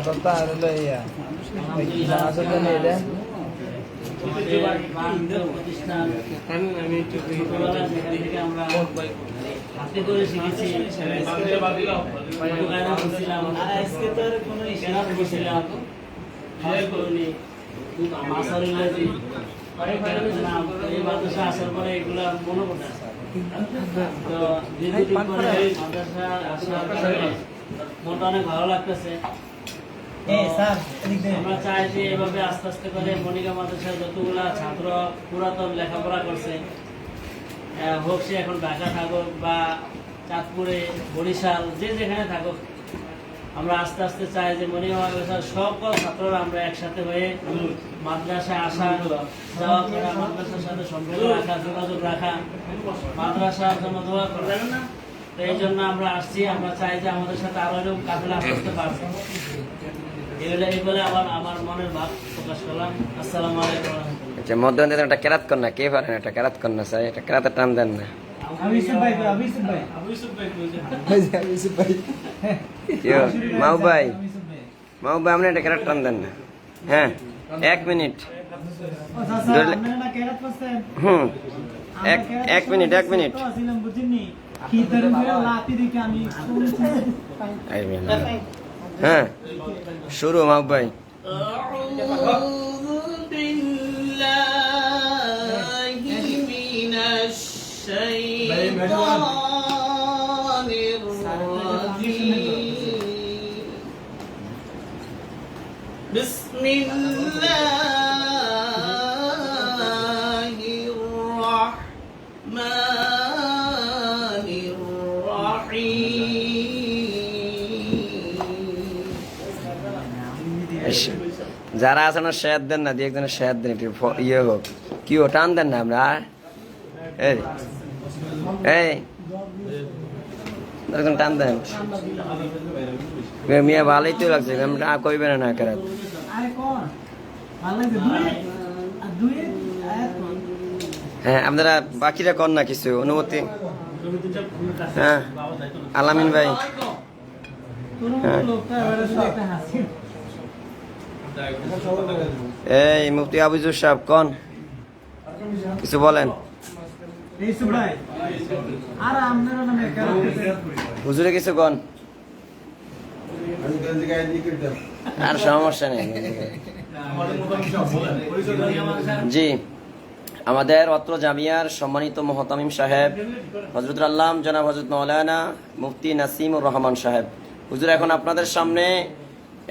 সাতটা আর হলো ইয়া ওই কি জানাজার জন্য এলে হাতে করে শিখেছি আজকে তো আর কোনো ইশারা করছিলাম এই মাদ্রাসা আসার পরে এগুলা মনে পড়ে তো দীর্ঘদিন পরে মাদ্রাসা আসার পরে মনটা অনেক ভালো লাগতেছে। আমরা চাই যে এভাবে আস্তে আস্তে করে মনিকা মাদ্রাসার যতগুলা ছাত্র পুরাতন লেখাপড়া করছে, হোক সে এখন ঢাকা থাকুক বা চাঁদপুরে বরিশাল যে যেখানে থাকুক, আমরা আস্তে আস্তে চাই যে মনিকা মাদ্রাসার সকল ছাত্ররা আমরা একসাথে হয়ে মাদ্রাসায় আসা যাওয়া করা, মাদ্রাসার সাথে সম্পর্ক রাখা, যোগাযোগ রাখা, মাদ্রাসার জন্য দোয়া করা। তো এই জন্য আমরা আসছি, আমরা চাই যে আমাদের সাথে আরো এরকম কাফেলা আসতে পারবে। এই বলে আমার মনের ভাব প্রকাশ করলাম। আসসালামু আলাইকুম। আচ্ছা, মধ্যে একটা কেরাত কর না, কে পারেন একটা কেরাত কর না, স্যার এটা কেরাতে টান দেন না। মাউ ভাই আপনি একটা কেরাত টান দেন না। হ্যাঁ, 1 মিনিট। এক মিনিট হ্যাঁ, শুরু মাউ ভাই। بسم الله الرحمن الرحيم যারা আছেন শেয়ার দেন না, দিয়ে একজনের শেয়ার দেন, একটু ইয়ে হোক, কি ও টান দেন না আমরা। এই এরকম টান দেন মিয়া, ভালোই তো লাগছে, কইবেন না কেরাত। হ্যাঁ, আপনারা বাকিরা কর না কিছু অনুমতি। হ্যাঁ, আলামিন ভাই। এই মুফতি আবুজুর সাহেব কোন কিছু বলেন। হুজুরে কিছু কোন, আর সমস্যা নেই। জি, আমাদের অত্র জামিয়ার সম্মানিত মুহতামিম সাহেব হযরত আল্লাম জনাব হযরত মাওলানা মুফতি নাসিমুর রহমান সাহেব, হুজুর এখন আপনাদের সামনে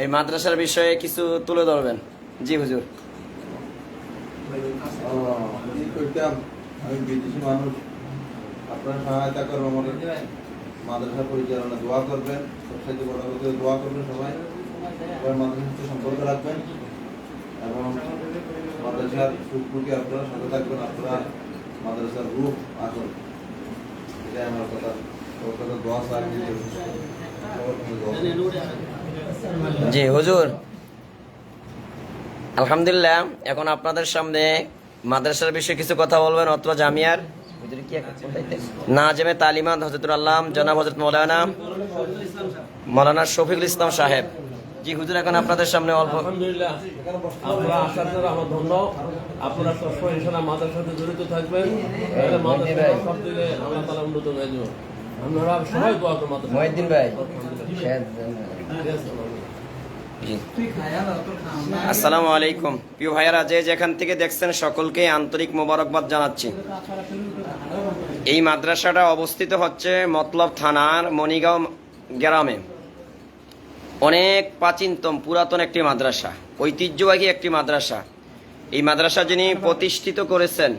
এই মাদ্রাসার বিষয়ে কিছু তুলে ধরবেন। জি হুজুর। আমি বিদেশি মানুষ, আপনার সহায়তা করবো, আমাদের মাদ্রাসা পরিচালনা দোয়া করবেন, সবসাইতে বড় হতে দোয়া করবেন, সবাই মাদ্রাসার সাথে সম্পর্ক রাখবেন এবং মাদ্রাসার সুখমুখী আপনারা সাথে থাকবেন, আপনারা মাদ্রাসার রূপ আসুন, এটাই আমার কথা। দোয়া চাই। জি হুজুর, আলহামদুলিল্লাহ এখন আপনাদের সামনে মাদ্রাসার বিষয়ে কিছু কথা বলবেন অত্র জামিয়ার নাজেমে তালিমাত হযরতুল আল্লাম জনাব হযরত মাওলানা শফিকুল ইসলাম সাহেব। জি হুজুর, এখন আপনাদের সামনে অল্প। আলহামদুলিল্লাহ, আপনারা আসার জন্য আমার ধন্যবাদ। আপনারা সবসময় ইনশাআল্লাহ মাদ্রাসার সাথে জড়িত থাকবেন, মাদ্রাসা সব দিকে আল্লাহ তাআলা উন্নত হয়ে যাবে। আপনারা সবাই দোয়া করবেন মাদ্রাসা। মহিউদ্দিন ভাই। আসসালামু আলাইকুম প্রিয় ভাইয়ারা, যে যেখান থেকে দেখছেন সকলকে আন্তরিক মোবারকবাদ জানাচ্ছি। এই মাদ্রাসাটা অবস্থিত হচ্ছে মতলব থানার মনিগাঁও গ্রামে। অনেক প্রাচীনতম পুরাতন একটি মাদ্রাসা, ঐতিহ্যবাহী একটি মাদ্রাসা। এই মাদ্রাসা যিনি প্রতিষ্ঠিত করেছেন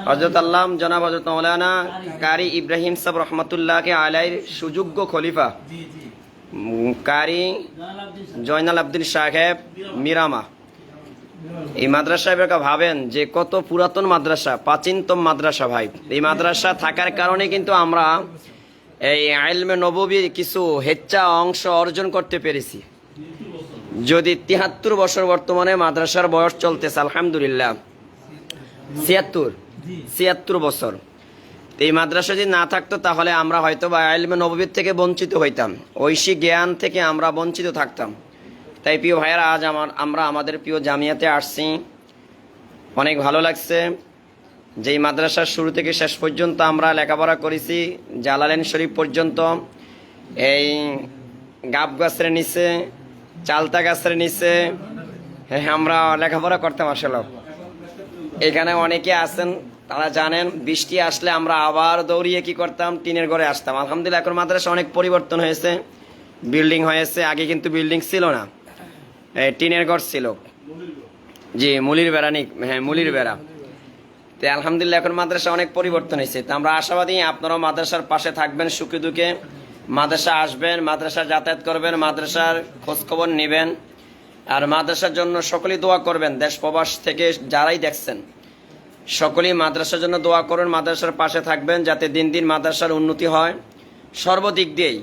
হযরত আল্লাম জনাব হযরত মাওলানা কারি ইব্রাহিম সাহেব রহমাতুল্লাহকে আলাইহির সুযোগ্য খলিফা কারি জয়নাল আব্দিন সাহেব মিরামা। এই মাদ্রাসা ভাবেন যে কত পুরাতন মাদ্রাসা, প্রাচীনতম মাদ্রাসা ভাই। এই মাদ্রাসা থাকার কারণে কিন্তু আমরা এই ইলমে নববীর কিছু হেচ্ছা অংশ অর্জন করতে পেরেছি। যদি ৭৩ বছর বর্তমানে মাদ্রাসার বয়স চলতেছে, আলহামদুলিল্লাহ ৭৬ বছর। এই মাদ্রাসা যদি না থাকতো তাহলে আমরা হয়তো বা ইলমে নববীর থেকে বঞ্চিত হইতাম, ঐশী জ্ঞান থেকে আমরা বঞ্চিত থাকতাম। তাই প্রিয় ভাইয়েরা, আজ আমরা আমাদের প্রিয় জামিয়াতে আসছি। অনেক ভালো লাগছে। যেই মাদ্রাসার শুরু থেকে শেষ পর্যন্ত আমরা লেখাপড়া করেছি, জালালেন শরীফ পর্যন্ত, এই গাব গাছের নিচে, চালতা গাছের নিচে আমরা লেখাপড়া করতাম। আসলে এখানে অনেকে আছেন, তারা জানেন বৃষ্টি আসলে আমরা আবার দৌড়িয়ে কি করতাম, টিনের ঘরে আসতাম। আলহামদুলিল্লাহ এখন মাদ্রাসা অনেক পরিবর্তন হয়েছে, বিল্ডিং হয়েছে। আগে কিন্তু বিল্ডিং ছিল না, টিনের ঘর ছিল। জি, মুলির বেড়া, হ্যাঁ মুলির বেড়া। তো আলহামদুলিল্লাহ এখন মাদ্রাসা অনেক পরিবর্তন হয়েছে। তো আমরা আশাবাদী আপনারাও মাদ্রাসার পাশে থাকবেন, সুখে দুঃখে মাদ্রাসা আসবেন, মাদ্রাসা যাতায়াত করবেন, মাদ্রাসার খোঁজখবর নেবেন, আর মাদ্রাসার জন্য সকলেই দোয়া করবেন। দেশ প্রবাস থেকে যারাই দেখছেন সকলেই মাদ্রাসার জন্য দোয়া করুন, মাদ্রাসার পাশে থাকবেন, যাতে দিন দিন মাদ্রাসার উন্নতি হয় সর্বদিক দিয়েই।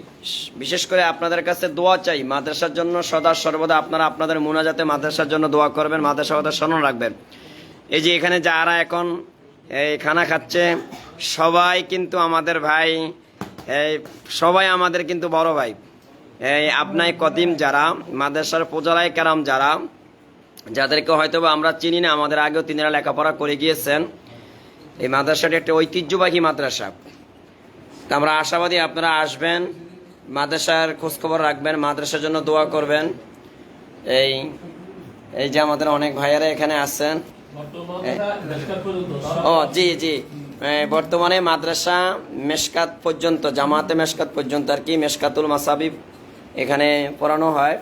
বিশেষ করে আপনাদের কাছে দোয়া চাই মাদ্রাসার জন্য, সদা সর্বদা আপনারা আপনাদের মোনাজাতে মাদ্রাসার জন্য দোয়া করবেন, মাদ্রাসার কথা স্মরণ রাখবেন। এই যে এখানে যারা এখন এই খানা খাচ্ছে সবাই কিন্তু আমাদের ভাই, এই সবাই আমাদের কিন্তু বড় ভাই। এই আপনাই কদিম যারা মাদ্রাসার পোজালাই কারাম যারা, যাদেরকে হয়তো আমরা চিনি না, আমাদের আগেও তিনারা লেখাপড়া করে গিয়েছেন। এই মাদ্রাসাটি একটা ঐতিহ্যবাহী মাদ্রাসা। তা আমরা আশাবাদী আপনারা আসবেন, মাদ্রাসার খোঁজখবর রাখবেন, মাদ্রাসার জন্য দোয়া করবেন। এই এই যে আমাদের অনেক ভাইয়ারা এখানে আছেন। ও জি জি, বর্তমানে মাদ্রাসা মেশকাত পর্যন্ত, জামাতে মেশকাত পর্যন্ত আর কি, মেশকাতুল মাসাবিব এখানে পড়ানো হয়।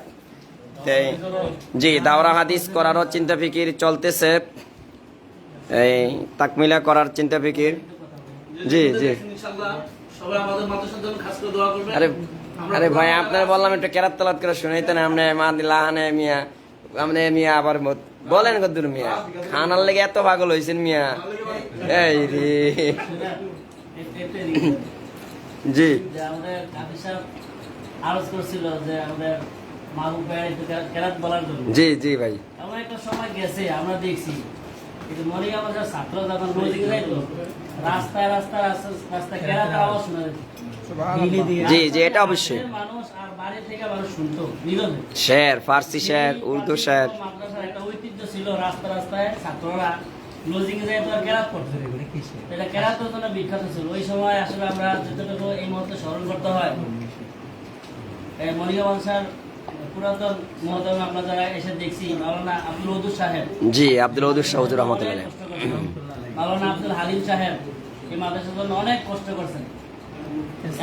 জি, দাওরা হাদিস করারও চিন্তা ফিকির চলতেছে, এই তাকমিলা করার চিন্তা ফিকির। জি জি, আরে আরে ভাই আপনার বললাম একটু কেরাত তালাত করে শুনাইতেন, আপনি মা দিলাহানে মিয়া, আপনি মিয়া আবার বলেন কদ্দুর মিয়া, খানার লেগে এত পাগল হয়েছেন মিয়া। এই রে জি, আমাদের কাফি সাহেব আরজ করছিল যে আমাদের মাহবুব ভাই একটু কেরাত বলার জন্য। জি জি ভাই, এমন একটা সময় গেছে আমরা দেখছি, কিন্তু মনিকা আমাদের ছাত্র যখন রোজিং যাইতো রাস্তায় রাস্তায় রাস্তায় কেরাত আওয়াজ শোনা যেত। জি জি, এটা অবশ্যই। মানুষ আর বাড়ি থেকে মানুষ শুনতো নীরবে। শের, ফার্সি শের, উর্দু শের। মাদ্রাসার একটা ঐতিহ্য ছিল, রাস্তা রাস্তায় ছাত্ররা লজিং যায় তো কেরাত পড়তো। এটা কেরাতের জন্য বিখ্যাত ছিল ওই সময়। আসলে আমরা যতটুকু এই মুহূর্তে স্মরণ করতে হয়, মনিকা মাদ্রাসার পুরাতন মহতরম আমরা যারা এসে দেখছি, মাওলানা আব্দুল ওদুদ সাহেব। জি, আব্দুল ওদুদ সাহেব হুজুর রহমাতুল্লাহ। মাওলানা আব্দুল হালিম সাহেব এই মাদ্রাসার জন্য অনেক কষ্ট করছেন,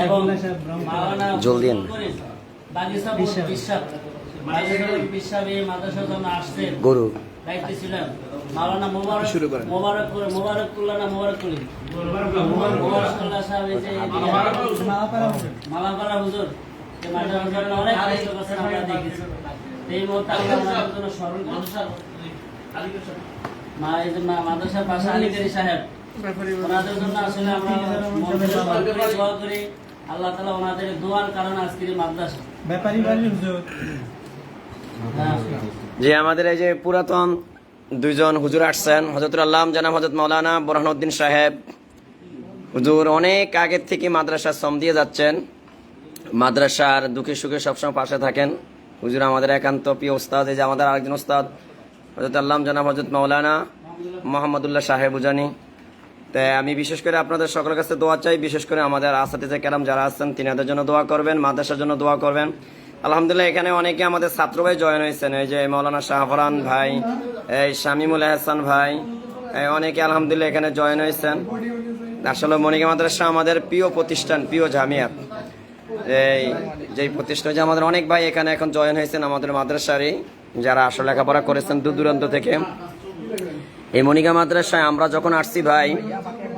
এবং মাওলানা জলদিন বাগিচা বিশ্বাস এই মাদ্রাসার জন্য আসছেন, গরু দায়িত্ব ছিলেন। মাওলানা মোবারকুল্লাহ সাহেব, এই যে মালাপাড়া হুজুর, এই মাদ্রাসার জন্য অনেক কষ্ট করছেন আমরা দেখেছি। এই মুহূর্তে আমরা ওনাদের জন্য স্মরণ মাদ্রাসার পাশে আলিকারি সাহেব, ওনাদের জন্য আসলে আমরা দোয়া করি। আল্লাহ তাআলা ওনাদের দোয়ার কারণে আজকের এই মাদ্রাসা। জি, আমাদের এই যে পুরাতন দুইজন হুজুর আসছেন, হযরতুল আল্লাহ জানাব হযরত মাওলানা বুরহানুদ্দিন সাহেব হুজুর অনেক আগের থেকে মাদ্রাসা শ্রম দিয়ে যাচ্ছেন, মাদ্রাসার দুঃখে সুখে সবসময় পাশে থাকেন। হুজুর আমাদের একান্ত প্রিয় উস্তাদ। এই যে আমাদের আরেকজন উস্তাদ হযরত আল্লাহ জানাব হযরত মাওলানা মোহাম্মদুল্লাহ সাহেব উজানি। তাই আমি বিশেষ করে আপনাদের সকলের কাছে দোয়া চাই, বিশেষ করে আমাদের আসাতিজে কেরাম যারা আছেন তিনাদের জন্য দোয়া করবেন, মাদ্রাসার জন্য দোয়া করবেন। আলহামদুলিল্লাহ এখানে অনেকে আমাদের ছাত্র ভাই জয়েন হয়েছেন, এই যে মাওলানা শাহফরান ভাই, এই শামিমুল হাসান ভাই, অনেকে আলহামদুলিল্লাহ এখানে জয়েন হয়েছেন। আসলে মনিকা মাদ্রাসা আমাদের প্রিয় প্রতিষ্ঠান, প্রিয় জামিয়াত। এই যেই প্রতিষ্ঠান যে আমাদের অনেক ভাই এখানে এখন জয়েন হয়েছেন আমাদের মাদ্রাসারই, যারা আসলে লেখাপড়া করেছেন দূর দূরান্ত থেকে। এই মনিকা মাদ্রাসায় আমরা যখন আসছি ভাই,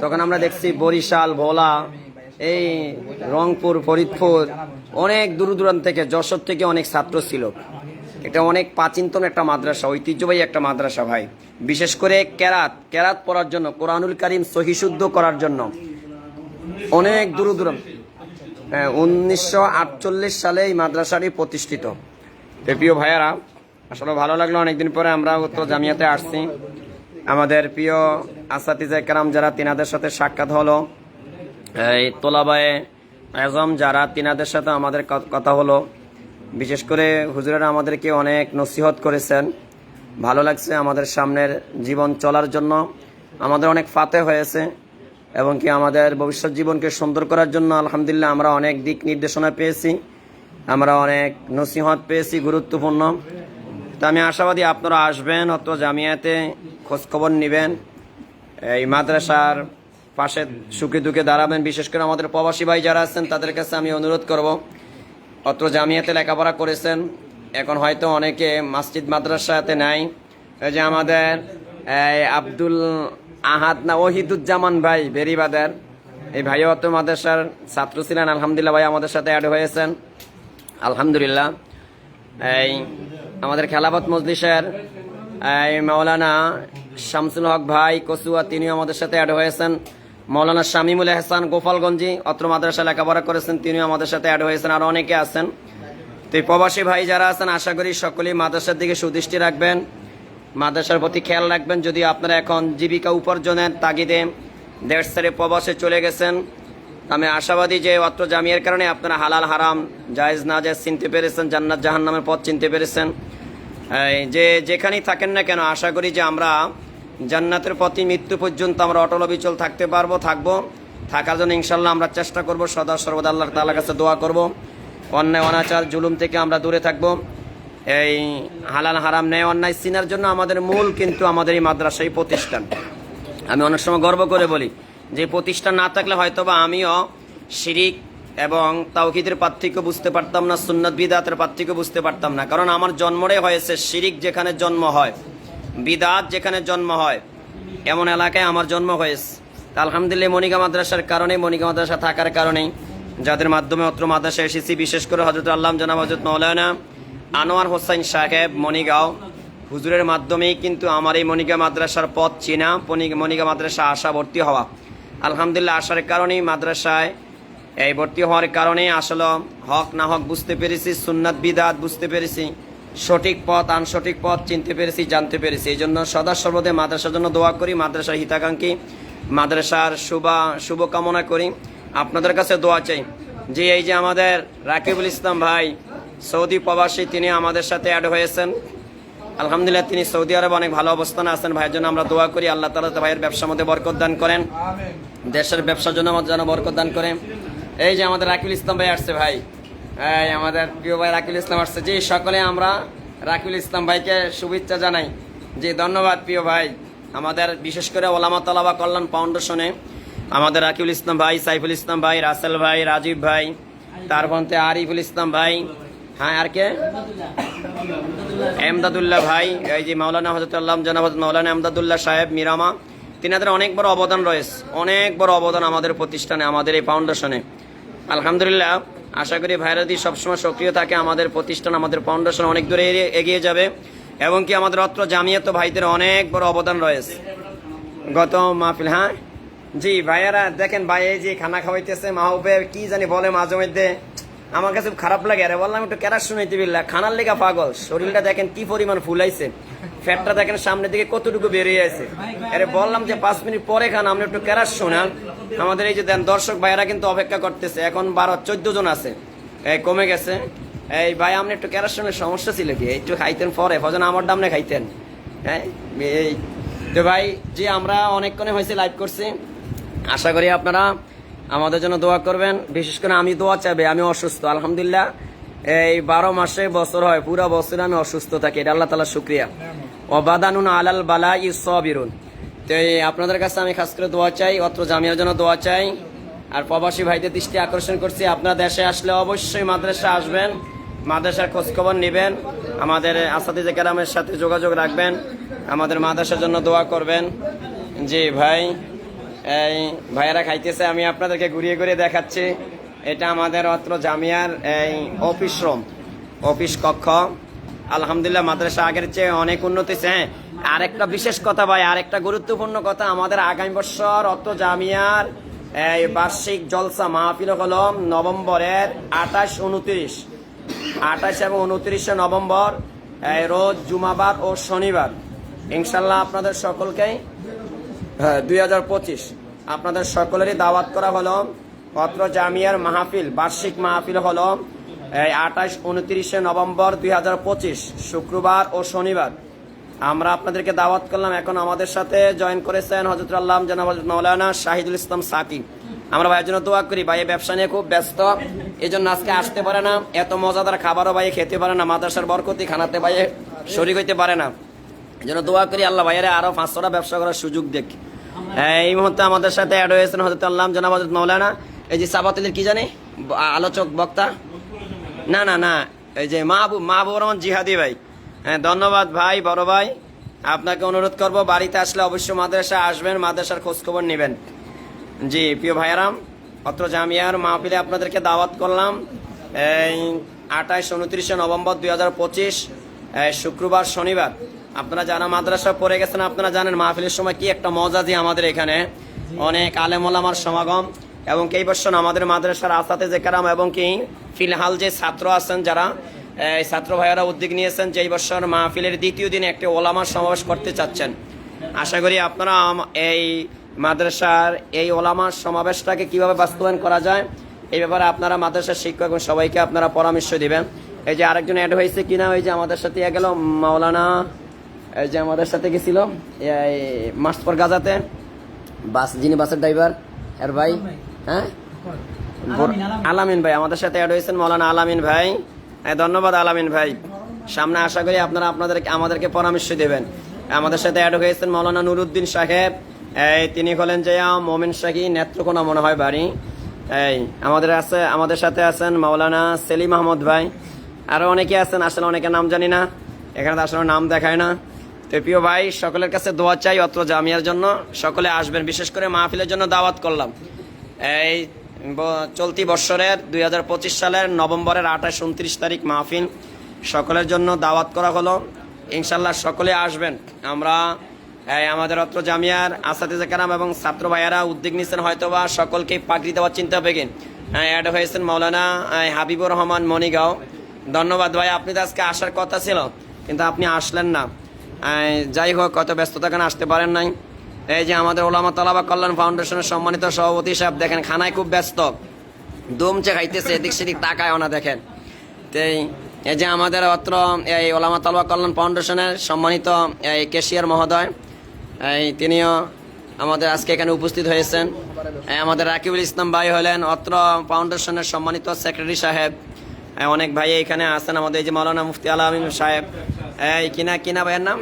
তখন আমরা দেখছি বরিশাল, ভোলা, এই রংপুর, ফরিদপুর, অনেক দূর দূরান্ত থেকে, যশোর থেকে অনেক ছাত্র ছিল। এটা অনেক প্রাচীনতম একটা মাদ্রাসা, ঐতিহ্যবাহী একটা মাদ্রাসা ভাই। বিশেষ করে কেরাত পড়ার জন্য, কোরআনুল কারীম সহিশুদ্ধ করার জন্য অনেক দূর দূরান্ত। 1948 সালে এই মাদ্রাসাটি প্রতিষ্ঠিত। প্রিয় ভাইয়ারা, আসলে ভালো লাগলো, অনেকদিন পরে আমরা উত্তর জামিয়াতে আসছি। আমাদের প্রিয় আসাতিজে কেরাম যারা, তিনাদের সাথে সাক্ষাৎ হলো। এই তোলাবায়ে আজম যারা, তিনাদের সাথে আমাদের কথা হলো। বিশেষ করে হুজুরেরা আমাদেরকে অনেক নসিহত করেছেন। ভালো লাগছে আমাদের সামনের জীবন চলার জন্য আমাদের অনেক ফাতে হয়েছে এবং কি আমাদের ভবিষ্যৎ জীবনকে সুন্দর করার জন্য আলহামদুলিল্লাহ আমরা অনেক দিক নির্দেশনা পেয়েছি, আমরা অনেক নসিহত পেয়েছি গুরুত্বপূর্ণ। তো আমি আশাবাদী আপনারা আসবেন, অত জামিয়াতে খোঁজখবর নেবেন, এই মাদ্রাসার পাশে সুখে দুঃখে দাঁড়াবেন। বিশেষ করে আমাদের প্রবাসী ভাই যারা আছেন তাদের কাছে আমি অনুরোধ করব, অত জামিয়াতে লেখাপড়া করেছেন, এখন হয়তো অনেকে মসজিদ মাদ্রাসাতে নাই। এই যে আমাদের আব্দুল আহাদ না ওহিদুজ্জামান ভাই বেরিবাদের, এই ভাইও অত মাদ্রাসার ছাত্র ছিলেন, আলহামদুলিল্লাহ ভাই আমাদের সাথে অ্যাড হয়েছেন আলহামদুলিল্লাহ। এই আমাদের খেলাফত মজলিসের মাওলানা শামসুল হক ভাই কসুয়া, তিনিও আমাদের সাথে অ্যাড হয়েছেন। মাওলানা শামিমুল এহসান গোপালগঞ্জি অত্র মাদ্রাসা লেখাপড়া করেছেন, তিনিও আমাদের সাথে অ্যাড হয়েছেন, আর অনেকে আছেন। তো এই প্রবাসী ভাই যারা আছেন আশা করি সকলেই মাদ্রাসার দিকে সুদৃষ্টি রাখবেন, মাদ্রাসার প্রতি খেয়াল রাখবেন। যদি আপনারা এখন জীবিকা উপার্জনের তাগিদে দেশ ছেড়ে প্রবাসে চলে গেছেন, আমি আশাবাদী যে অত্র জামিয়ার কারণে আপনারা হালাল হারাম জায়েজ না জায়েজ চিনতে পেরেছেন, জান্নাত জাহান্নামের পথ চিনতে পেরেছেন। যে যেখানেই থাকেন না কেন আশা করি যে আমরা জান্নাতের প্রতি মৃত্যু পর্যন্ত আমরা অটল অবিচল থাকতে পারবো, থাকার জন্য ইনশাল্লাহ আমরা চেষ্টা করব, সদা সর্বদা আল্লাহ তাআলার কাছে দোয়া করব। অন্যায় অনাচার জুলুম থেকে আমরা দূরে থাকব। এই হালাল হারাম ন্যায় অন্যায় চিনার জন্য আমাদের মূল কিন্তু আমাদের এই মাদ্রাসাই প্রতিষ্ঠান। আমি অনেক সময় গর্ব করে বলি যে প্রতিষ্ঠান না থাকলে হয়তোবা আমিও শিরিক এবং তাওহীদের পার্থক্য বুঝতে পারতাম না, সুন্নাত বিদআতের পার্থক্য বুঝতে পারতাম না। কারণ আমার জন্মটাই হয়েছে শিরিক যেখানে জন্ম হয়, বিদআত যেখানে জন্ম হয়, এমন এলাকায় আমার জন্ম হয়েছে। তা আলহামদুলিল্লাহ মনিকা মাদ্রাসার কারণে, মনিকা মাদ্রাসা থাকার কারণেই, যাদের মাধ্যমে অত্র মাদ্রাসায় এসেছি, বিশেষ করে হযরত আল্লাহ জনাব হযরত মাওলানা আনোয়ার হোসেন সাহেব মনিগাঁও হুজুরের মাধ্যমেই কিন্তু আমার এই মনিকা মাদ্রাসার পথ চেনা, মনিকা মাদ্রাসা আসা ভর্তি হওয়া। আলহামদুলিল্লাহ আসার কারণেই মাদ্রাসায় এই ভর্তি হওয়ার কারণে আসলে হক না হক বুঝতে পেরেছি, সুন্নাত বিদআত বুঝতে পেরেছি, সঠিক পথ আনসঠিক পথ চিনতে পেরেছি, জানতে পেরেছি। এই জন্য সদা সর্বদা মাদ্রাসার জন্য দোয়া করি, মাদ্রাসার হিতাকাঙ্ক্ষী, মাদ্রাসার শুভকামনা করি। আপনাদের কাছে দোয়া চাই যে এই যে আমাদের রাকিবুল ইসলাম ভাই সৌদি প্রবাসী, তিনি আমাদের সাথে অ্যাড হয়েছেন আলহামদুলিল্লাহ। তিনি সৌদি আরবে অনেক ভালো অবস্থানে আছেন, ভাইয়ের জন্য আমরা দোয়া করি আল্লাহ তাআলা ভাইয়ের ব্যবসার মধ্যে বরকত দান করেন, দেশের ব্যবসার জন্য আমাদের যেন বরকত দান করেন। এই যে আমাদের রাকিবুল ইসলাম ভাই আসছে, ভাই এই আমাদের প্রিয় ভাই রাকিবুল ইসলাম আসছে, যে সকলে আমরা রাকিবুল ইসলাম ভাইকে শুভেচ্ছা জানাই। যে ধন্যবাদ প্রিয় ভাই। আমাদের বিশেষ করে ওলামা তালাবা কল্যাণ ফাউন্ডেশনে আমাদের রাকিবুল ইসলাম ভাই, সাইফুল ইসলাম ভাই, রাসেল ভাই, রাজীব ভাই, তারপরে আরিফুল ইসলাম ভাই, হ্যাঁ আর কে এমদাদুল্লাহ ভাই, এই যে মাওলানা হযরত আল্লাহ জনাব মাওলানা এমদাদুল্লাহ সাহেব মিরামা, তিনাদের অনেক বড় অবদান রয়েছে, অনেক বড় অবদান আমাদের প্রতিষ্ঠানে, আমাদের এই ফাউন্ডেশনে। আলহামদুলিল্লাহ আশা করি ভাইরা যদি সবসময় সক্রিয় থাকে আমাদের প্রতিষ্ঠান, আমাদের ফাউন্ডেশন অনেক দূরে এগিয়ে যাবে। এবং কি আমাদের অত্র জামিয়াত ভাইদের অনেক বড় অবদান রয়েছে। গত মাহফিল, হ্যাঁ জি ভাইয়ারা দেখেন, ভাই এই যে খানা খাওয়াইতেছে মাহবুবে কি জানি বলে মাঝে মধ্যে, আমার কাছে খারাপ লাগে। আরে বললাম একটু ক্যারাস শুনাইতে বিল্লাহ, খানার লেগা পাগল, শরীরটা দেখেন কি পরিমাণ ফুলাইছে, ফ্যাটটা দেখেন সামনের দিকে কতটুকু বেরিয়ে আছে। আরে বললাম যে 5 মিনিট পরে খান, আপনি একটু ক্যারাস শোনান। আমাদের এই যে দেন দর্শক ভাইয়েরা কিন্তু অপেক্ষা করতেছে, এখন 12-14 জন আছে, এই কমে গেছে। এই ভাই আপনি একটু ক্যারাস শোনার সমস্যা ছিল কি, একটু খাইতেন পরে, ভজন আমার দামনে খাইতেন। হ্যাঁ এই তো ভাই যে আমরা অনেকক্ষণে হয়েছে লাইভ করছি, আশা করি আপনারা আমাদের জন্য দোয়া করবেন। বিশেষ করে আমি দোয়া চাইবে, আমি অসুস্থ আলহামদুলিল্লাহ, এই 12 মাসে বছর হয়, পুরা বছর আমি অসুস্থ থাকি, এটা আল্লাহ তাআলা শুকরিয়া। ওয়াবাদানুন আলাল বালাই সাবিরুন। তো আপনাদের কাছে আমি খাস করে দোয়া চাই, অত্র জামিয়ার জন্য দোয়া চাই। আর প্রবাসী ভাইদের দৃষ্টি আকর্ষণ করছি, আপনারা দেশে আসলে অবশ্যই মাদ্রাসা আসবেন, মাদ্রাসার খোঁজখবর নেবেন, আমাদের আসাতিজে কেরামের সাথে যোগাযোগ রাখবেন, আমাদের মাদ্রাসার জন্য দোয়া করবেন। জি ভাই, এই ভাইয়েরা খাইতেছে, আমি আপনাদেরকে ঘুরিয়ে ঘুরিয়ে দেখাচ্ছি। এটা আমাদের অত্র জামিয়ার এই অফিস রুম, অফিস কক্ষ। আলহামদুলিল্লাহ মাদ্রাসা আগের চেয়ে অনেক উন্নতি হয়েছে। হ্যাঁ আরেকটা বিশেষ কথা ভাই, আরেকটা গুরুত্বপূর্ণ কথা, আমাদের আগামী বছর অত্র জামিয়ার এই বার্ষিক জলসা মাহফিল হলো নভেম্বরের 28 এবং 29 নভেম্বর, রোজ জুমাবার ও শনিবার। ইনশাল্লাহ আপনাদের সকলকেই 2025 আপনাদের সকলেরই দাওয়াত করা হলো। অত্র জামিয়ার মাহফিল, বার্ষিক মাহফিল হলো এই 28-29 নভেম্বর 2025 শুক্রবার ও শনিবার আমরা আপনাদেরকে দাওয়াত করলাম। এখন আমাদের সাথে জয়েন করেছেন হযরত আল্লাহ জনাব হযরত মাওলানা শাহিদুল ইসলাম সাকি। আমরা ভাইয়ের জন্য দোয়া করি, ভাই ব্যবসা নিয়ে খুব ব্যস্ত, এই জন্য আজকে আসতে পারে না। এত মজাদার খাবারও ভাই খেতে পারে না, মাদ্রাসার বরকতি খানাতে ভাই শরীক হইতে পারে না। এই জন্য দোয়া করি আল্লাহ ভাইয়েরা আরো 500টা ব্যবসা করার সুযোগ দেখ। এই মুহূর্তে আমাদের সাথে অ্যাড হয়েছেন হযরত আল্লাহ জনাব হযরত মাওলানা এই যে সাবাতিলের কি জানে আলোচক বক্তা, না না না এই যে মাহবুব রহমান জিহাদি ভাই। হ্যাঁ ধন্যবাদ ভাই, বড় ভাই। আপনাকে অনুরোধ করব বাড়িতে আসলে অবশ্যই মাদ্রাসা আসবেন, মাদ্রাসার খোঁজখবর নেবেন। জি প্রিয় ভাইয়ারাম, অত্র জামিয়ার মাহফিলে আপনাদেরকে দাওয়াত করলাম এই 28-29 নভেম্বর 2025 শুক্রবার শনিবার। আপনারা যারা মাদ্রাসা পড়ে গেছেন আপনারা জানেন মাহফিলের সময় কি একটা মজা যে আমাদের এখানে অনেক আলেম ওলামার সমাগম, এবং এই বছর আমাদের মাদ্রাসার আসাতেজে কেরাম এবং কি ফিলহাল যে ছাত্র আছেন যারা এই ছাত্র ভাইয়েরা উদ্যোগ নিয়েছেন যে এই বছর মাহফিলের দ্বিতীয় দিনে একটি ওলামার সমাবেশ করতে চাচ্ছেন। আশা করি আপনারা এই মাদ্রাসার এই ওলামার সমাবেশটাকে কিভাবে বাস্তবায়ন করা যায় এই ব্যাপারে আপনারা মাদ্রাসার শিক্ষক এবং সবাইকে আপনারা পরামর্শ দিবেন। এই যে আরেকজন অ্যাড হয়েছে কিনা, ওই যে আমাদের সাথে গেল মাওলানা, এই যে আমাদের সাথে গেছিল এই মাসপর গাজাতে যিনি বাসের ড্রাইভার এর ভাই, হ্যাঁ আলামিন ভাই আমাদের সাথে অ্যাড হয়েছেন, মাওলানা আলামিন ভাই। হ্যাঁ ধন্যবাদ আলামিন ভাই। সামনে আশা করি আপনারা আমাদেরকে পরামর্শ দেবেন। আমাদের সাথে অ্যাড হয়েছেন মাওলানা নুরুদ্দিন সাহেব, তিনি হলেন যে মোমিন শাহী নেত্রকোনা মনে হয় বাড়ি। এই আমাদের সাথে আছেন মাওলানা সেলিম আহমদ ভাই, আরো অনেকে আছেন, আসলে অনেকে নাম জানি না, এখানে তো আসলে নাম দেখায় না। তো প্রিয় ভাই সকলের কাছে দোয়া চাই অত্র জামিয়ার জন্য, সকলে আসবেন। বিশেষ করে মাহফিলের জন্য দাওয়াত করলাম এই চলতি বৎসরের 2025 সালের নভেম্বরের 28-29 তারিখ মাহফিল সকলের জন্য দাওয়াত করা হলো। ইনশাল্লাহ সকলে আসবেন। আমরা আমাদের অত্র জামিয়ার আসাতিজে কেরাম এবং ছাত্র ভাইয়ারা উদ্যোগ নিচ্ছেন, হয়তোবা সকলকে পাগড়ি দেওয়ার চিন্তা বেগেন। অ্যাড হয়েছেন মাওলানা হাবিবুর রহমান মনিগাঁও। ধন্যবাদ ভাই, আপনি তো আজকে আসার কথা ছিল কিন্তু আপনি আসলেন না। যাই হোক কত ব্যস্ততার কারণে আসতে পারেন নাই। এই যে আমাদের ওলামা তালাবা কল্যাণ ফাউন্ডেশনের সম্মানিত সভাপতি সাহেব দেখেন খানায় খুব ব্যস্ত, দমচে খাইতেছে, এদিক সেদিক তাকায়ও না দেখেন। তো এই যে আমাদের অত্র এই ওলামা তালাবা কল্যাণ ফাউন্ডেশনের সম্মানিত এই ক্যাশিয়ার মহোদয়, তিনিও আমাদের আজকে এখানে উপস্থিত হয়েছেন। আমাদের রাকিবুল ইসলাম ভাই হলেন অত্র ফাউন্ডেশনের সম্মানিত সেক্রেটারি সাহেব। অনেক ভাই এখানে আছেন, আমাদের এই যে মাওলানা মুফতি আলামিন সাহেব, এই কিনা ভাইয়ের নাম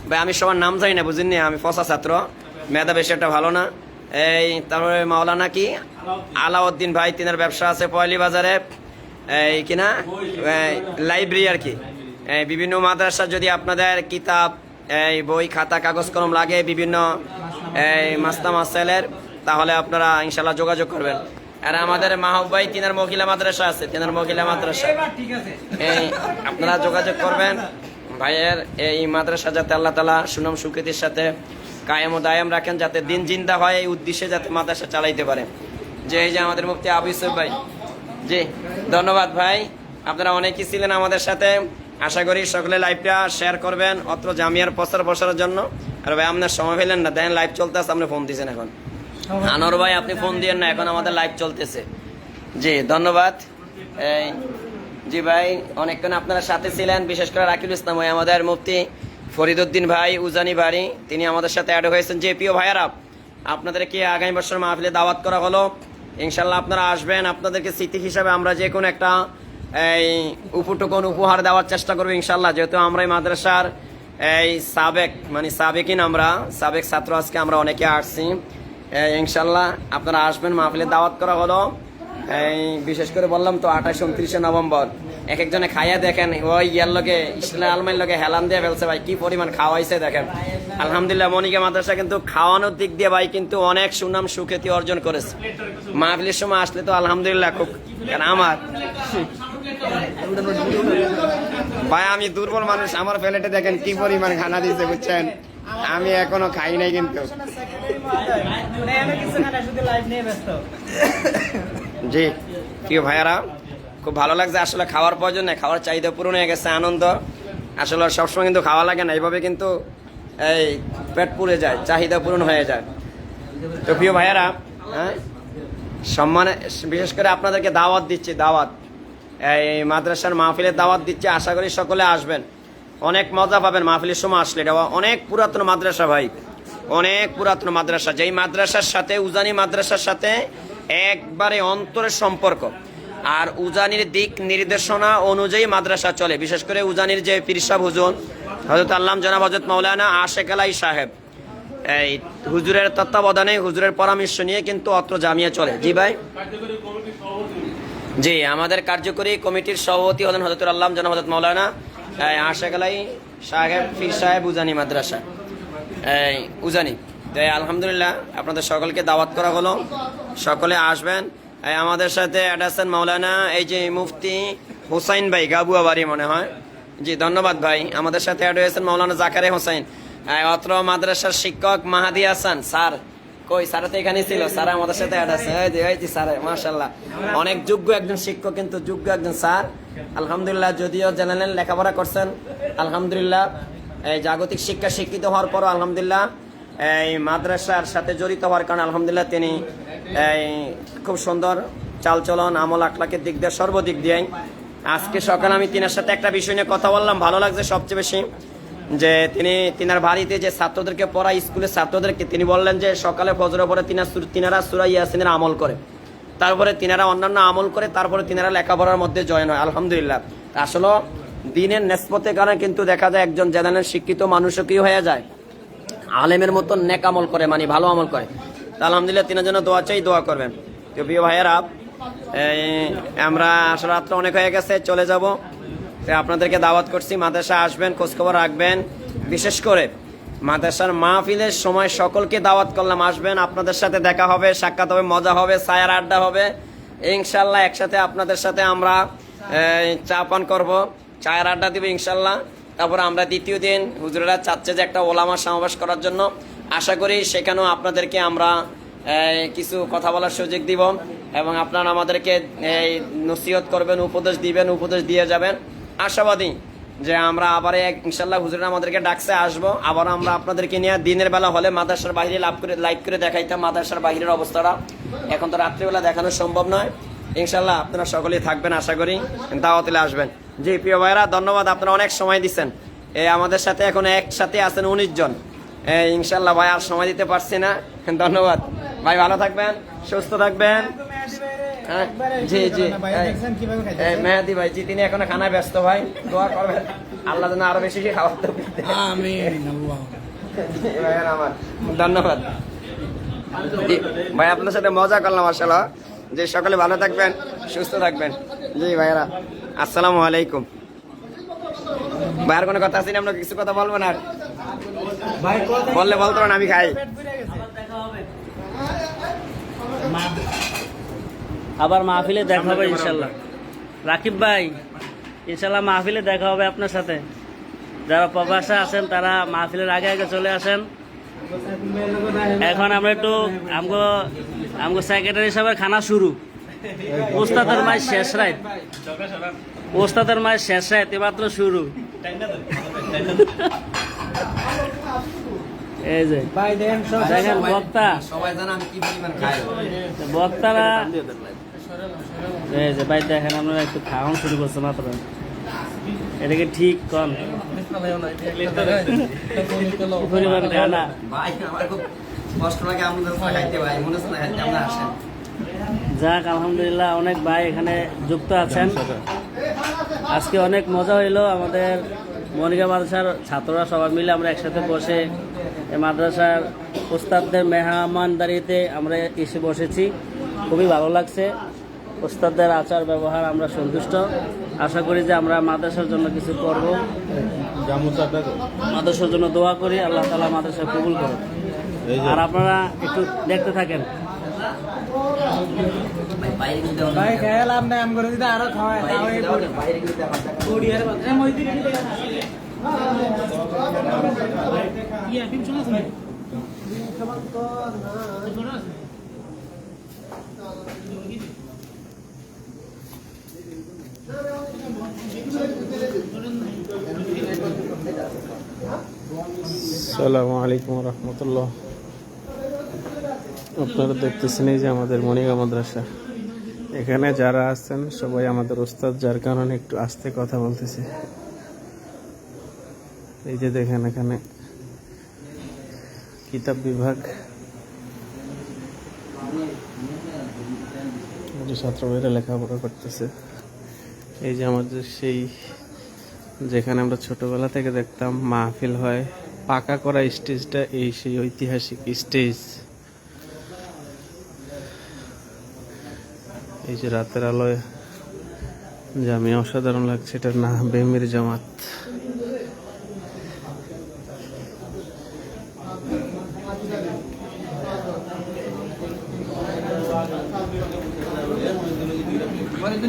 ভাই আমি সবার নাম জানি না, বুঝিনি, আমি ফসা ছাত্র, মেধা বেশি একটা ভালো না। এই তারপরে মাওলানা কি আলাউদ্দিন ভাই, তিনার ব্যবসা আছে পয়লি বাজারে, এই কিনা লাইব্রেরি আর কি। বিভিন্ন মাদ্রাসা যদি আপনাদের কিতাব এই বই খাতা কাগজ কলম লাগে বিভিন্ন এই মাস্তা মাসাইলের, তাহলে আপনারা ইনশাল্লাহ যোগাযোগ করবেন। আর আমাদের মাহবুব ভাই তিনার মহিলা মাদ্রাসা আছে, তিনার মহিলা মাদ্রাসা, এই আপনারা যোগাযোগ করবেন। ভাইয়ের এই মাদ্রাসা যাতে আল্লাহ তাআলা সুনাম সুকৃতির সাথে কায়েম ও দায়াম রাখেন, যাতে দিন জিন্দা হয়, এই উদ্দেশ্যে যাতে মাদ্রাসা চালাইতে পারে। যে এই যে আমাদের মুফতি আবু ইউসুফ ভাই, জি ধন্যবাদ ভাই, আপনারা অনেকেই ছিলেন আমাদের সাথে। আশা করি সকলে লাইভটা শেয়ার করবেন অত্র জামিয়ার প্রসারের জন্য। আর ভাই আপনার সময় পেলেন না, দেখেন লাইভ চলতেছে, আপনি ফোন দিয়েছেন এখন। আনোয়ার ভাই আপনি ফোন দিয়েন না, এখন আমাদের লাইভ চলতেছে। জি ধন্যবাদ। এই জি ভাই অনেকক্ষণ আপনারা সাথে ছিলেন, বিশেষ করে রাকিবুল ইসলাম ভাই, আমাদের মুফতি ফরিদউদ্দিন ভাই উজানি বাড়ি, তিনি আমাদের সাথে অ্যাড হয়েছেন। যে প্রিয় ভাইয়ারা আপনাদেরকে আগামী বছর মাহফিলে দাওয়াত করা হলো, ইনশাল্লাহ আপনারা আসবেন। আপনাদেরকে স্মৃতি হিসাবে আমরা যে কোনো একটা এই উপহার দেওয়ার চেষ্টা করবো ইনশাল্লাহ, যেহেতু আমরা এই মাদ্রাসার এই সাবেকিন আমরা সাবেক ছাত্র, আজকে আমরা অনেকে আসছি। ইনশাল্লাহ আপনারা আসবেন, মাহফিলে দাওয়াত করা হলো। এই বিশেষ করে বললাম তো 28-29 নভেম্বর, এক একজনে খাইয়া দেখেন ওই ইয়ার লগে ইসলাম আলমাইয়ের লগে হেলান দিয়ে ফেলছে ভাই, কি পরিমাণ খাওয়াইছে দেখেন। আলহামদুলিল্লাহ মনিকা মাদ্রাসা কিন্তু খাওয়ানোর দিক দিয়ে ভাই কিন্তু অনেক সুনাম সুখ্যাতি অর্জন করেছে। মাহফিলের সময় আসলে তো আলহামদুলিল্লাহ খুব, আমার ভাই আমি দুর্বল মানুষ, আমার প্লেটে দেখেন কি পরিমাণ খানা দিয়েছে বুঝছেন, আমি এখনো খাই নাই কিন্তু। জি প্রিয় ভাইয়ারা খুব ভালো লাগছে, আসলে খাওয়ার প্রয়োজন নেই, খাওয়ার চাহিদা পূরণ হয়ে গেছে, আনন্দ। আসলে সবসময় কিন্তু খাওয়া লাগে না, এইভাবে কিন্তু এই পেট পুড়ে যায়, চাহিদা পূরণ হয়ে যায়। তো প্রিয় ভাইয়ারা হ্যাঁ সম্মানে বিশেষ করে আপনাদেরকে দাওয়াত দিচ্ছি, দাওয়াত এই মাদ্রাসার মাহফিলের দাওয়াত দিচ্ছে, আশা করি সকলে আসবেন, অনেক মজা পাবেন মাহফিলের সময় আসলে। এটা অনেক পুরাতন মাদ্রাসা ভাই, অনেক পুরাতন মাদ্রাসা, যেই মাদ্রাসার সাথে উজানি মাদ্রাসার সাথে একবারে অন্তরের সম্পর্ক। আর উজানির দিক নির্দেশনা অনুযায়ী মাদ্রাসা চলে, বিশেষ করে উজানির যে পীর সাহেব হুজুর হযরত আল্লামা জনাব হযরত মাওলানা আশেক আলাই সাহেব, এই হুজুরের তত্ত্বাবধানে, হুজুরের পরামর্শ নিয়ে কিন্তু অত্র জামিয়া চলে। জি ভাই, জি আমাদের কার্যকরী কমিটির সভাপতি হলেন হযরত আল্লামা জনাব হযরত মাওলানা আশেক আলাই সাহেব পীর সাহেব উজানি মাদ্রাসা উজানি। তাই আলহামদুলিল্লাহ আপনাদের সকলকে দাওয়াত করা হলো, সকলে আসবেন। আমাদের সাথে অ্যাড আছেন মাওলানা এই যে মুফতি হুসাইন ভাই, গাবুয়া বাড়ি মনে হয়। জি ধন্যবাদ ভাই। আমাদের সাথে অ্যাড হয়েছেন মাওলানা জাকারে হোসেন, অত্র মাদ্রাসার শিক্ষক মাহাদি হাসান স্যার। কই স্যার তো এখানেই ছিল, স্যার আমাদের সাথে অ্যাড আছে। এই যে স্যার মাশাআল্লাহ অনেক যোগ্য একজন শিক্ষক, কিন্তু যোগ্য একজন স্যার আলহামদুলিল্লাহ। যদিও জেনারেল লেখাপড়া করছেন আলহামদুলিল্লাহ, এই জাগতিক শিক্ষা শিক্ষিত হওয়ার পরও আলহামদুলিল্লাহ এই মাদ্রাসার সাথে জড়িত হওয়ার কারণে আলহামদুলিল্লাহ তিনি এই খুব সুন্দর চালচলন, আমল আখলাকের দিক দিয়ে সর্বদিক দিয়ে। আজকে সকালে আমি তিনার সাথে একটা বিষয় নিয়ে কথা বললাম, ভালো লাগছে সবচেয়ে বেশি যে তিনার বাড়িতে যে ছাত্রদেরকে পড়ায়, স্কুলের ছাত্রদেরকে তিনি বললেন যে সকালে ফজরের পরে তিনারা সূরা ইয়াসিনের আমল করে, তারপরে তিনারা অন্যান্য আমল করে, তারপরে তিনারা লেখাপড়ার মধ্যে জয়েন হয় আলহামদুলিল্লাহ। আসলে দিনের নেসবতের কারণে কিন্তু দেখা যায় একজন জেনারেল শিক্ষিত মানুষও কি হয়ে যায়, আলেমের মতন নেক আমল করে, মানে ভালো আমল করে। তা আলহামদুলিল্লাহ তিনার জন্য দোয়া চাই, দোয়া করবেন। তো প্রিয় ভাইয়েরা, আমরা আসলে রাত্র অনেক হয়ে গেছে, চলে যাব। আপনাদেরকে দাওয়াত করছি, মাদ্রাসা আসবেন, খোঁজখবর রাখবেন। বিশেষ করে মাদ্রাসার মাহফিলের সময় সকলকে দাওয়াত করলাম, আসবেন, আপনাদের সাথে দেখা হবে, সাক্ষাৎ হবে, মজা হবে, ছায়ার আড্ডা হবে ইনশাল্লাহ। একসাথে আপনাদের সাথে আমরা চা পান করবো, চায়ের আড্ডা দিব ইনশাল্লাহ। তারপর আমরা দ্বিতীয় দিন হুজুরেরা চাচ্ছে যে একটা ওলামা সমাবেশ করার জন্য, আশা করি সেখানেও আপনাদেরকে আমরা কিছু কথা বলার সুযোগ দিব এবং আপনারা আমাদেরকে নসিহত করবেন, উপদেশ দিবেন, উপদেশ দিয়ে যাবেন। আশাবাদী যে আমরা আবার ইনশাল্লাহ হুজুরেরা আমাদেরকে ডাকছে, আসবো আবার আমরা আপনাদেরকে নিয়ে দিনের বেলা হলে মাদ্রাসার বাইরে লাইভ করে দেখাইতাম মাদ্রাসার বাইরের অবস্থাটা। এখন তো রাত্রিবেলা দেখানো সম্ভব নয়। ইনশাল্লাহ আপনারা সকলেই থাকবেন, আশা করি দাওয়াতিলে আসবেন। জি প্রিয় ভাইরা, ধন্যবাদ, আপনারা অনেক সময় দিচ্ছেন। আমাদের সাথে এখন একসাথে আছেন 19 জন। ইনশাল্লাহ ভাই আর সময় দিতে পারছি না, ধন্যবাদ ভাই, ভালো থাকবেন, সুস্থ থাকবেন। জি জি মেহেদি ভাই, জি তিনি এখন খানায় ব্যস্ত ভাই, দোয়া করবেন আল্লাহ যেন আরো বেশি খাওয়াতে। আমার ধন্যবাদ ভাই, আপনার সাথে মজা করলাম আসলে। যে সকলে ভালো থাকবেন, সুস্থ থাকবেন। জি ভাইরা, আসসালামু আলাইকুম। ভাই আর কোনো কথা আছে না? আমরা কিছু কথা বলবো না? বললে বলতে পারেন, আমি খাই। আবার মাহফিলে দেখা হবে ইনশাল্লাহ। রাকিব ভাই, ইনশাল্লাহ মাহফিলে দেখা হবে আপনার সাথে। যারা প্রবাসে আছেন তারা মাহফিলের আগে আগে চলে আসেন। এখন আমরা একটু আমগো সেক্রেটারি সাহেবের খানা শুরু। ওস্তাদের মায়ের শেষ রাত, ওস্তাদের মায়ের শেষ রাত মাত্র শুরু। এই যে দেখেন বক্তা, বক্তারা এই যে ভাই দেখেন আপনারা একটু খাওয়ান শুরু করছে মাত্র। এটাকে ঠিক কন খানা যাক আলহামদুলিল্লাহ, অনেক ভাই এখানে যুক্ত আছেন। আজকে অনেক মজা হইলো। আমাদের মনিকা মাদ্রাসার ছাত্ররা সবাই মিলে আমরা একসাথে বসে এই মাদ্রাসার ওস্তাদদের মেহমানদারিতে আমরা এসে বসেছি। খুবই ভালো লাগছে। ওস্তাদদের আচার ব্যবহার আমরা সন্তুষ্ট। আশা করি যে আমরা মাদ্রাসার জন্য কিছু করব, মাদ্রাসার জন্য দোয়া করি, আল্লাহ তাআলা মাদ্রাসা কবুল করুন। আর আপনারা একটু দেখতে থাকেন। ভাই খেয়ালাম না, আম করে দিতে আরো খাওয়ায়। আসসালামু আলাইকুম রহমতুল্লাহ। আপনারা দেখতেছেন এই যে আমাদের মনিকা মাদ্রাসা, এখানে যারা আছেন সবাই আমাদের ওস্তাদ, যার কারণে একটু আস্তে কথা বলতেছে। এই যে দেখেন এখানে কিতাব বিভাগ, ছাত্র ভাইরা লেখাপড়া করতেছে। এই যে আমাদের সেই যেখানে আমরা ছোটবেলা থেকে দেখতাম মাহফিল হয়, পাকা করা স্টেজটা এই সেই ঐতিহাসিক স্টেজ। এই যে রাতের আলোয় জামিয়া অসাধারণ লাগছে, এটার নাম বেমির জামাত।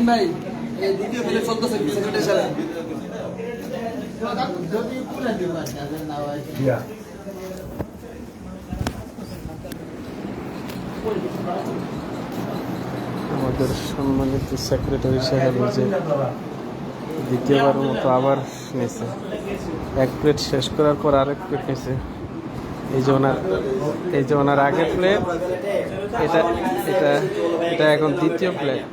ভাই এই দ্বিতীয় ফেলে চলতেছে সেক্রেটারি সাহেব আমাদের সম্মানিত সেক্রেটারি সাহেব যে দ্বিতীয়বারের মতো আবার নিয়েছে, এক প্লেট শেষ করার পর আরেক প্লেট নিয়েছে। এই যে ওনার আগের প্লেট, এটা এটা এটা এখন দ্বিতীয় প্লেট।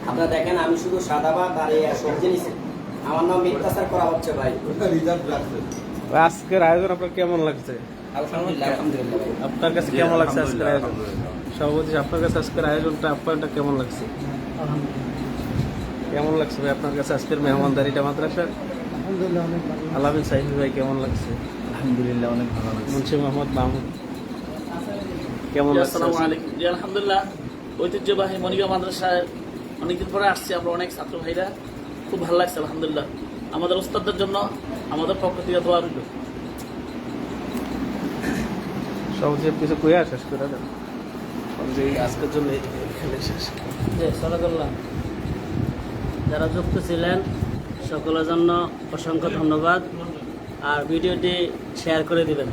আপনারা দেখেন আমি শুধু সাদা ভাত আর এই সবজি নিছি, আমার নাম মিথ্যাচার করা হচ্ছে ভাই। আজকের আয়োজন আপনার কেমন লাগছে? আলহামদুলিল্লাহ আলহামদুলিল্লাহ ভাই। আপনার কাছে কেমন লাগছে আজকের আয়োজন? সভাপতি, আপনার কাছে আজকের আয়োজনটা আপনারটা কেমন লাগছে? কেমন লাগছে ভাই আপনার কাছে আজকের মেহমানদারিটা মাদ্রাসার? আলামিন সাইফি ভাই কেমন লাগছে? আলহামদুলিল্লাহ অনেক ভালো লাগছে। মুন্সি মোহাম্মদ মাহমুদ কেমন লাগছে? আসসালামু আলাইকুম। জি আলহামদুলিল্লাহ, ঐতিহ্যবাহী মনিকা মাদ্রাসায় অনেকদিন পরে আসছি আমরা, অনেক ছাত্র ভাইরা, খুব ভালো লাগছে আলহামদুলিল্লাহ। আমাদের ওস্তাদদের জন্য আমাদের পক্ষ থেকে দোয়া রইল। সবচেয়ে কিছু কইয়া শেষ করে দেন যে আজকের জন্য এখানে শেষ। যে সালাতুল্লাহ, যারা যুক্ত ছিলেন সকলের জন্য অসংখ্য ধন্যবাদ, আর ভিডিওটি শেয়ার করে দিবেন।